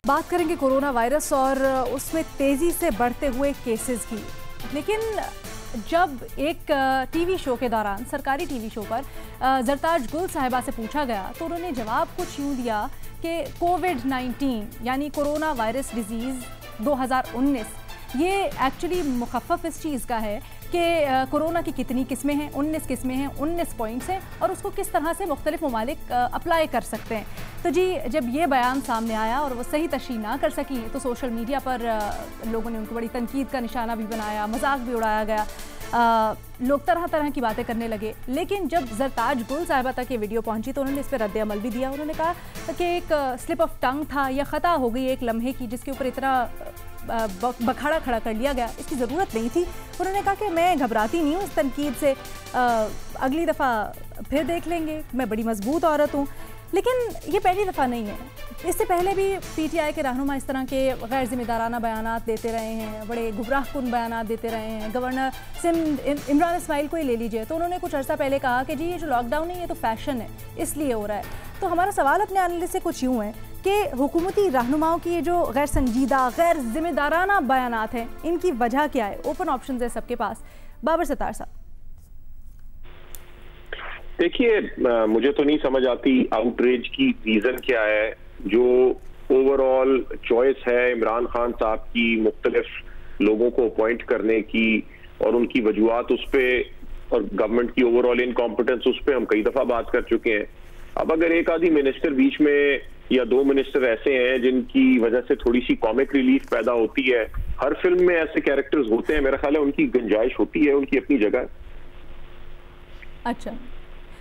बात करेंगे corona virus और उसमें तेज़ी से बढ़ते हुए केसेस की। लेकिन जब एक टीवी शो के दौरान, सरकारी टीवी शो पर जरताज गुल साहिबा से पूछा गया तो उन्होंने जवाब कुछ यूँ दिया कि कोविड-19 यानी कोरोना वायरस डिजीज़ 2019 ये एक्चुअली मुखफ़फ़ इस चीज़ का है कि कोरोना की कितनी किस्में हैं, 19 किस्में हैं, 19 पॉइंट्स हैं और उसको किस तरह से मुख्तलिफ ममालिक अप्लाई कर सकते हैं। तो जी, जब ये बयान सामने आया और वो सही तशरीह ना कर सकी तो सोशल मीडिया पर लोगों ने उनको बड़ी तनकीद का निशाना भी बनाया, मजाक भी उड़ाया गया, लोग तरह तरह की बातें करने लगे। लेकिन जब जरताज गुल साहिबा तक ये वीडियो पहुंची तो उन्होंने इस पर रद्द अमल भी दिया। उन्होंने कहा कि एक स्लिप ऑफ टंग था या ख़ता हो गई एक लम्हे की, जिसके ऊपर इतना बखाड़ा खड़ा कर लिया गया, इसकी ज़रूरत नहीं थी। उन्होंने कहा कि मैं घबराती नहीं हूँ इस तनकीद से, अगली दफ़ा फिर देख लेंगे, मैं बड़ी मजबूत औरत हूँ। लेकिन ये पहली दफ़ा नहीं है, इससे पहले भी पीटीआई के रहनुमा इस तरह के गैर जिम्मेदाराना बयानात देते रहे हैं, बड़े गुमराहकुन बयानात देते रहे हैं। गवर्नर सिंध इमरान इस्माइल को ही ले लीजिए तो उन्होंने कुछ अर्सा पहले कहा कि जी ये जो लॉकडाउन है ये तो फैशन है, इसलिए हो रहा है। तो हमारा सवाल अपने एनालिस्ट से कुछ यूँ है कि हुकूमती रहनुमाओं की ये जो गैर संजीदा, गैर जिम्मेदाराना बयानात हैं, इनकी वजह क्या है? ओपन ऑप्शन है सबके पास। बाबर सत्तार साहब। देखिए, मुझे तो नहीं समझ आती आउटरीच की रीजन क्या है। जो ओवरऑल चॉइस है इमरान खान साहब की मुख्तलिफ लोगों को अपॉइंट करने की और उनकी वजूहात उस पर और गवर्नमेंट की ओवरऑल इनकॉम्पिटेंस, उस पर हम कई दफा बात कर चुके हैं। अब अगर एक आधी मिनिस्टर बीच में या दो मिनिस्टर ऐसे हैं जिनकी वजह से थोड़ी सी कॉमिक रिलीफ पैदा होती है, हर फिल्म में ऐसे कैरेक्टर्स होते हैं, मेरा ख्याल है उनकी गुंजाइश होती है, उनकी अपनी जगह। अच्छा,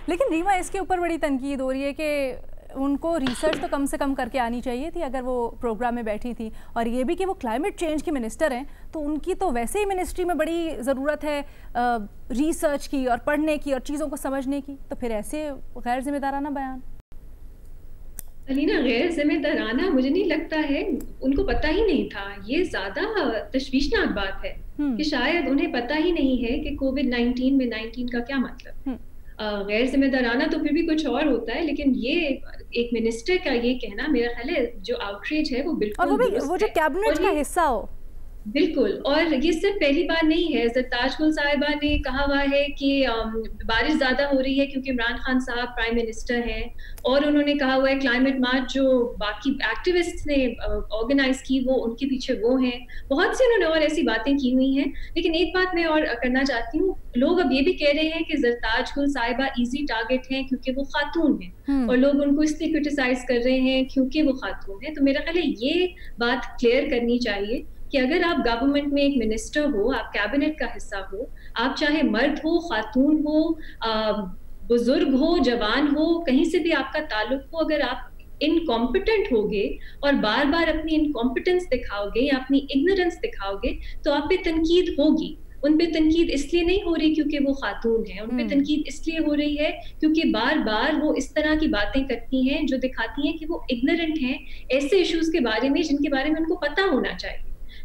लेकिन रीमा इसके ऊपर बड़ी तनकीद हो रही है कि उनको रिसर्च तो कम से कम करके आनी चाहिए थी अगर वो प्रोग्राम में बैठी थी, और ये भी कि वो क्लाइमेट चेंज की मिनिस्टर हैं तो उनकी तो वैसे ही मिनिस्ट्री में बड़ी ज़रूरत है रिसर्च की और पढ़ने की और चीज़ों को समझने की, तो फिर ऐसे गैर जिम्मेदाराना बयान। अलीना, गैर जिम्मेदाराना मुझे नहीं लगता है, उनको पता ही नहीं था। ये ज्यादा तशवीशनाक बात है कि शायद उन्हें पता ही नहीं है कि कोविड-19 में 19 का क्या मतलब। गैर जिम्मेदाराना तो फिर भी कुछ और होता है, लेकिन ये एक मिनिस्टर का ये कहना, मेरा ख्याल है जो आउटरीच है वो बिल्कुल, और वो जो कैबिनेट का हिस्सा हो, बिल्कुल। और ये सिर्फ पहली बार नहीं है। जरताज गुल साहिबा ने कहा हुआ है कि बारिश ज्यादा हो रही है क्योंकि इमरान खान साहब प्राइम मिनिस्टर हैं, और उन्होंने कहा हुआ है क्लाइमेट मार्च जो बाकी एक्टिविस्ट ने ऑर्गेनाइज की वो उनके पीछे वो हैं। बहुत सी उन्होंने और ऐसी बातें की हुई हैं। लेकिन एक बात मैं और करना चाहती हूँ, लोग अब ये भी कह रहे हैं कि जरताज गुल साहिबा इजी टारगेट हैं क्योंकि वो खातून हैं, और लोग उनको इसलिए क्रिटिसाइज कर रहे हैं क्योंकि वो खातून है। तो मेरा ख्याल है ये बात क्लियर करनी चाहिए कि अगर आप गवर्नमेंट में एक मिनिस्टर हो, आप कैबिनेट का हिस्सा हो, आप चाहे मर्द हो, खातून हो, बुजुर्ग हो, जवान हो, कहीं से भी आपका ताल्लुक हो, अगर आप इनकॉम्पिटेंट होगे और बार बार अपनी इनकॉम्पिटेंस दिखाओगे या अपनी इग्नोरेंस दिखाओगे तो आप पे तनकीद होगी। उन पे तनकीद इसलिए नहीं हो रही क्योंकि वो खातून है, उन पे तनकीद इसलिए हो रही है क्योंकि बार बार वो इस तरह की बातें करती हैं जो दिखाती हैं कि वो इग्नोरेंट हैं ऐसे इश्यूज के बारे में जिनके बारे में उनको पता होना चाहिए।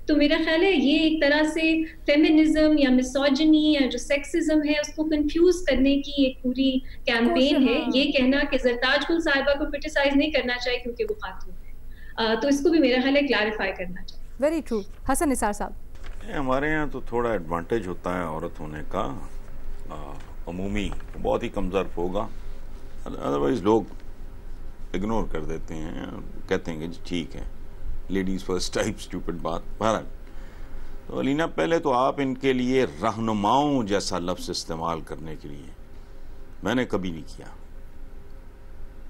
तो मेरा ख्याल है ये एक तरह से फेमिनिज्म या मिसोजिनी या जो सेक्सिज्म है उसको कंफ्यूज करने की एक पूरी कैंपेन है। ये कहना कि जरताज गुल साहिबा को क्रिटिसाइज नहीं करना चाहिए क्योंकि वो खातून है, तो इसको भी मेरा ख्याल है क्लैरिफाई करना चाहिए। Very true. हसन निसार साहब। हमारे यहाँ तो थोड़ा एडवांटेज होता है औरत होने का, अमूमी बहुत ही कम ज़र्फ होगा, अदरवाइज लोग इग्नोर कर देते हैं, कहते हैं कि ठीक है, लेडीज़ फर्स्ट टाइप स्टूपिड बात। बहरहाल, तो अलीना, पहले तो आप इनके लिए रहनुमाओं जैसा लफ्ज़ इस्तेमाल करने के लिए मैंने कभी नहीं किया।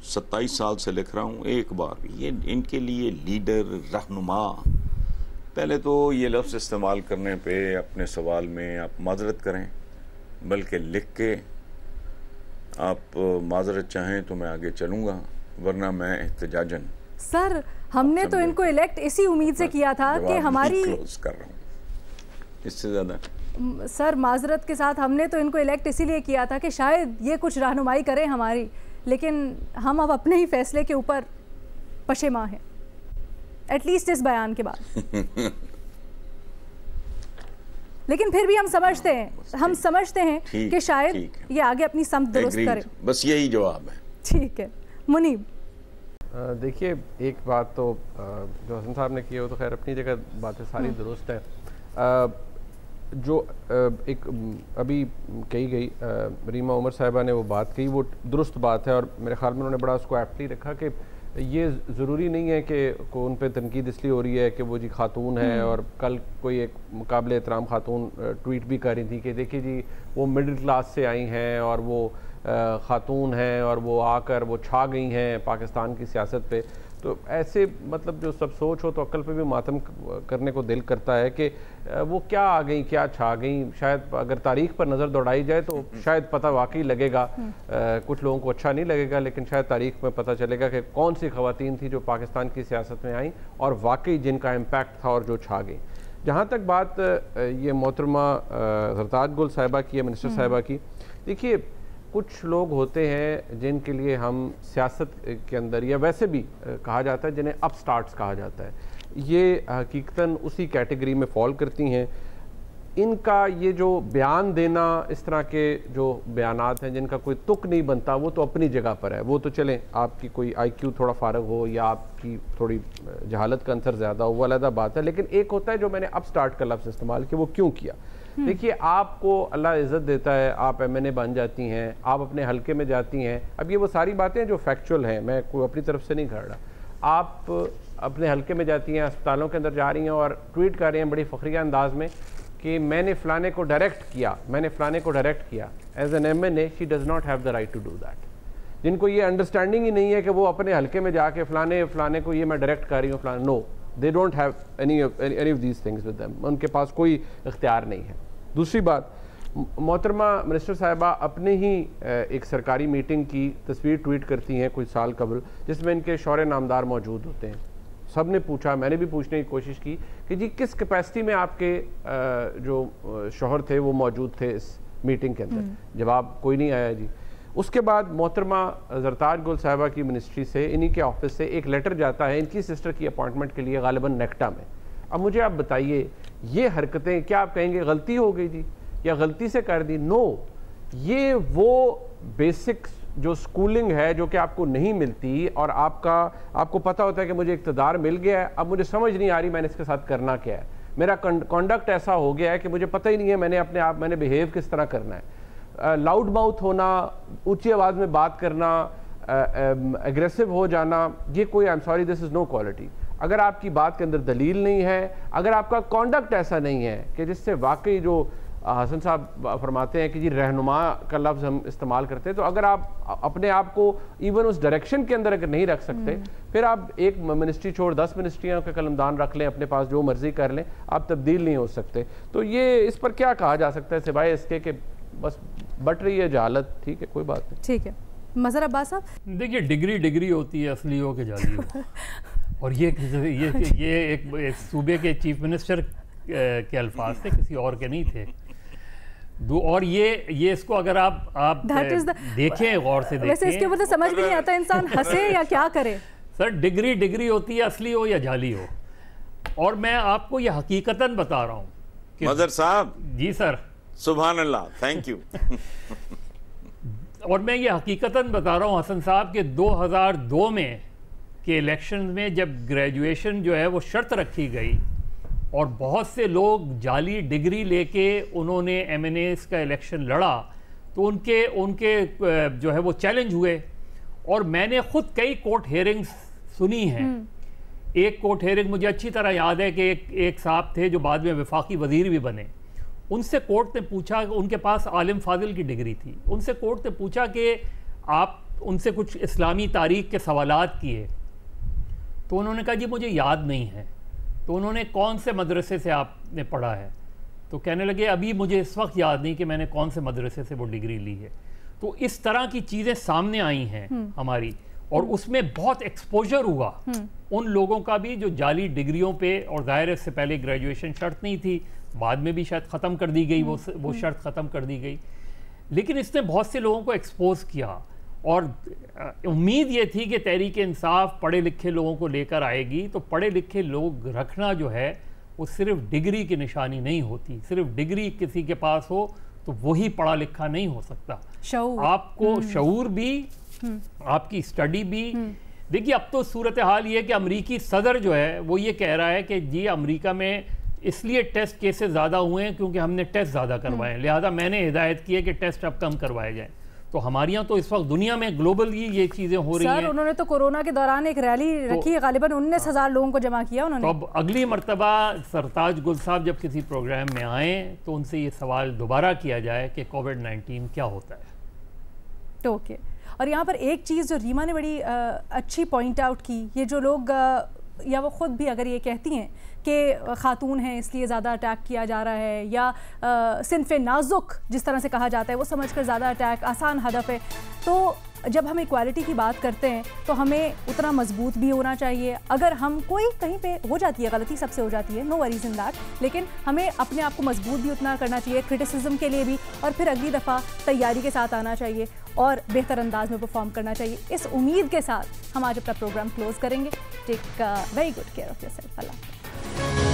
27 साल से लिख रहा हूँ, एक बार भी ये इनके लिए लीडर, रहनुमा, पहले तो ये लफ्ज़ इस्तेमाल करने पे अपने सवाल में आप माजरत करें, बल्कि लिख के आप माजरत चाहें तो मैं आगे चलूँगा, वरना मैं एहतजाजन। सर, हमने तो इनको इलेक्ट इसी उम्मीद से किया था कि हमारी, क्लोज कर रहा हूँ इससे ज़्यादा। सर माजरत के साथ, हमने तो इनको इलेक्ट इसीलिए किया था कि शायद ये कुछ रहनुमाई करें हमारी, लेकिन हम अब अपने ही फैसले के ऊपर पशेमा हैं, एटलीस्ट इस बयान के बाद। लेकिन फिर भी हम समझते हैं कि शायद ये आगे अपनी समत दुरुस्त करें। बस यही जवाब है। ठीक है। मुनीब। देखिए, एक बात तो जो हसन साहब ने की है वो तो खैर अपनी जगह बातें सारी दुरुस्त है। जो एक अभी कही गई रीमा उमर साहिबा ने वो बात कही, वो दुरुस्त बात है और मेरे ख्याल में उन्होंने बड़ा उसको एप्टली रखा कि ये ज़रूरी नहीं है कि उन पर तनकीद इसलिए हो रही है कि वो जी खातून है। और कल कोई एक मुकाबले एहतराम खातून ट्वीट भी कर रही थी कि देखिए जी वो मिडिल क्लास से आई हैं और वो खातून हैं और वो आकर वो छा गई हैं पाकिस्तान की सियासत पे। तो ऐसे मतलब जो सब सोच हो तो अक्ल पे भी मातम करने को दिल करता है कि वो क्या आ गई, क्या छा गई। शायद अगर तारीख पर नज़र दौड़ाई जाए तो शायद पता वाकई लगेगा। कुछ लोगों को अच्छा नहीं लगेगा, लेकिन शायद तारीख में पता चलेगा कि कौन सी ख़वातीन थी जो पाकिस्तान की सियासत में आई और वाकई जिनका इम्पैक्ट था और जो छा गई। जहाँ तक बात ये मोहतरमा ज़रताज गुल साहिबा की है, मिनिस्टर साहिबा की, देखिए कुछ लोग होते हैं जिनके लिए हम सियासत के अंदर या वैसे भी कहा जाता है जिन्हें अपस्टार्ट्स कहा जाता है, ये हकीकतन उसी कैटेगरी में फॉल करती हैं। इनका ये जो बयान देना, इस तरह के जो बयानात हैं जिनका कोई तुक नहीं बनता, वो तो अपनी जगह पर है। वो तो चलें आपकी कोई IQ थोड़ा फारग हो या आपकी थोड़ी जहालत का अंतर ज़्यादा हो, वो अलग बात है। लेकिन एक होता है जो मैंने अपस्टार्ट का लफ्ज़ इस्तेमाल किया, वो क्यों किया। देखिए, आपको अल्लाह इज़्ज़त देता है, आप MNA बन जाती हैं, आप अपने हलके में जाती हैं। अब ये वो सारी बातें जो फैक्चुअल हैं, मैं कोई अपनी तरफ से नहीं कर रहा। आप अपने हलके में जाती हैं, अस्पतालों के अंदर जा रही हैं और ट्वीट कर रही हैं बड़ी फ़ख्रिया अंदाज में कि मैंने फ़लाने को डायरेक्ट किया, मैंने फ़लाने को डायरेक्ट किया। As an MNA she does not have the right to do that. जिनको ये अंडरस्टैंडिंग ही नहीं है कि वो अपने हलके में जाके फ़लाने को ये मैं डायरेक्ट कर रही हूँ, फ़लाने, no, they don't have any of these things with them. उनके पास कोई इख्तियार नहीं है। दूसरी बात, मोहतरमा मिनिस्टर साहिबा अपने ही एक सरकारी मीटिंग की तस्वीर ट्वीट करती हैं कुछ साल कबल, जिसमें इनके शौहरे नामदार मौजूद होते हैं। सब ने पूछा, मैंने भी पूछने की कोशिश की कि जी किस कैपेसिटी में आपके जो शौहर थे वो मौजूद थे इस मीटिंग के अंदर। जवाब कोई नहीं आया जी। उसके बाद मोहतरमा ज़रताज गुल साहिबा की मिनिस्ट्री से, इन्हीं के ऑफिस से एक लेटर जाता है इनकी सिस्टर की अपॉइंटमेंट के लिए, गालिबन नेक्टा में। अब मुझे आप बताइए, ये हरकतें क्या आप कहेंगे गलती हो गई जी या गलती से कर दी? नो, ये वो बेसिक जो स्कूलिंग है जो कि आपको नहीं मिलती और आपको पता होता है कि मुझे इक़्तिदार मिल गया है, अब मुझे समझ नहीं आ रही मैंने इसके साथ करना क्या है। मेरा कंडक्ट ऐसा हो गया है कि मुझे पता ही नहीं है मैंने बिहेव किस तरह करना है। लाउड माउथ होना, ऊंची आवाज़ में बात करना, एग्रेसिव हो जाना, ये कोई, I am sorry, this is no quality. अगर आपकी बात के अंदर दलील नहीं है, अगर आपका कॉन्डक्ट ऐसा नहीं है कि जिससे वाकई जो हसन साहब फरमाते हैं कि जी रहनुमा का लफ्ज़ हम इस्तेमाल करते हैं, तो अगर आप अपने आप को इवन उस डायरेक्शन के अंदर अगर नहीं रख सकते, फिर आप एक मिनिस्ट्री छोड़ 10 मिनिस्ट्रियों का कलमदान रख लें, अपने पास जो मर्जी कर लें, आप तब्दील नहीं हो सकते। तो ये इस पर क्या कहा जा सकता है सिवाय इसके कि बस बट रही है जहालत। ठीक है, कोई बात नहीं। ठीक है, मज़हर अब्बास साहब। देखिए, डिग्री होती है, असली हो के जाली हो। और ये एक सूबे के चीफ मिनिस्टर के अल्फाज थे, किसी और के नहीं थे। और ये इसको अगर आप देखें, गौर से देखें, वैसे इसके मतलब समझ भी नहीं आता इंसान हंसे या क्या करे। सर, डिग्री होती है, असली हो या जाली हो। और मैं आपको ये हकीकतन बता रहा हूँ कि मदर साहब। जी सर, सुभान अल्लाह, थैंक यू। और मैं ये हकीकतन बता रहा हूँ हसन साहब के 2002 में के इलेक्शन में जब ग्रेजुएशन जो है वो शर्त रखी गई और बहुत से लोग जाली डिग्री लेके उन्होंने MNAs का इलेक्शन लड़ा, तो उनके जो है वो चैलेंज हुए। और मैंने खुद कई कोर्ट हेयरिंग्स सुनी हैं। एक कोर्ट हेयरिंग मुझे अच्छी तरह याद है कि एक साहब थे जो बाद में वफाकी वजीर भी बने। उनसे कोर्ट ने पूछा, उनके पास आलिम फाजिल की डिग्री थी, उनसे कोर्ट ने पूछा कि आप उनसे कुछ इस्लामी तारीख के सवालात किए, तो उन्होंने कहा जी मुझे याद नहीं है। तो उन्होंने कौन से मदरसे से आपने पढ़ा है? तो कहने लगे अभी मुझे इस वक्त याद नहीं कि मैंने कौन से मदरसे से वो डिग्री ली है। तो इस तरह की चीज़ें सामने आई हैं हमारी, और उसमें बहुत एक्सपोजर हुआ उन लोगों का भी जो जाली डिग्रियों पे, और जाहिर है इससे पहले ग्रेजुएशन शर्त नहीं थी, बाद में भी शायद ख़त्म कर दी गई, वो शर्त ख़त्म कर दी गई, लेकिन इसने बहुत से लोगों को एक्सपोज किया। और उम्मीद ये थी कि तहरीक इंसाफ पढ़े लिखे लोगों को लेकर आएगी। तो पढ़े लिखे लोग रखना जो है वो सिर्फ डिग्री की निशानी नहीं होती। सिर्फ डिग्री किसी के पास हो तो वही पढ़ा लिखा नहीं हो सकता। शऊर, आपको शऊर भी, आपकी स्टडी भी, देखिए, अब तो सूरत हाल ये है कि अमरीकी सदर जो है वो ये कह रहा है कि जी अमेरिका में इसलिए टेस्ट केसेस ज़्यादा हुए हैं क्योंकि हमने टेस्ट ज़्यादा करवाए, लिहाजा मैंने हिदायत की है कि टेस्ट अब कम करवाए जाएँ। तो हमारे यहाँ तो इस वक्त दुनिया में ग्लोबली ये चीज़ें हो रही हैं। उन्होंने तो कोरोना के दौरान एक रैली रखी है, गालिबन 19,000 लोगों को जमा किया उन्होंने। तो अब अगली मर्तबा सरताज गुल साहब जब किसी प्रोग्राम में आए तो उनसे ये सवाल दोबारा किया जाए कि कोविड-19 क्या होता है। ओके, और यहाँ पर एक चीज़ जो रीमा ने बड़ी अच्छी पॉइंट आउट की, ये जो लोग या वो ख़ुद भी अगर ये कहती हैं कि ख़ातून हैं इसलिए ज़्यादा अटैक किया जा रहा है, या सिनफ़े नाजुक जिस तरह से कहा जाता है वो समझकर ज़्यादा अटैक आसान हदफ है, तो जब हम इक्वालिटी की बात करते हैं तो हमें उतना मजबूत भी होना चाहिए। अगर हम कोई कहीं पे हो जाती है गलती, सबसे हो जाती है, नो वरीज इन दैट, लेकिन हमें अपने आप को मजबूत भी उतना करना चाहिए क्रिटिसिज्म के लिए भी, और फिर अगली दफ़ा तैयारी के साथ आना चाहिए और बेहतर अंदाज में परफॉर्म करना चाहिए। इस उम्मीद के साथ हम आज अपना प्रोग्राम क्लोज करेंगे। Take very good care of yourself. Allah.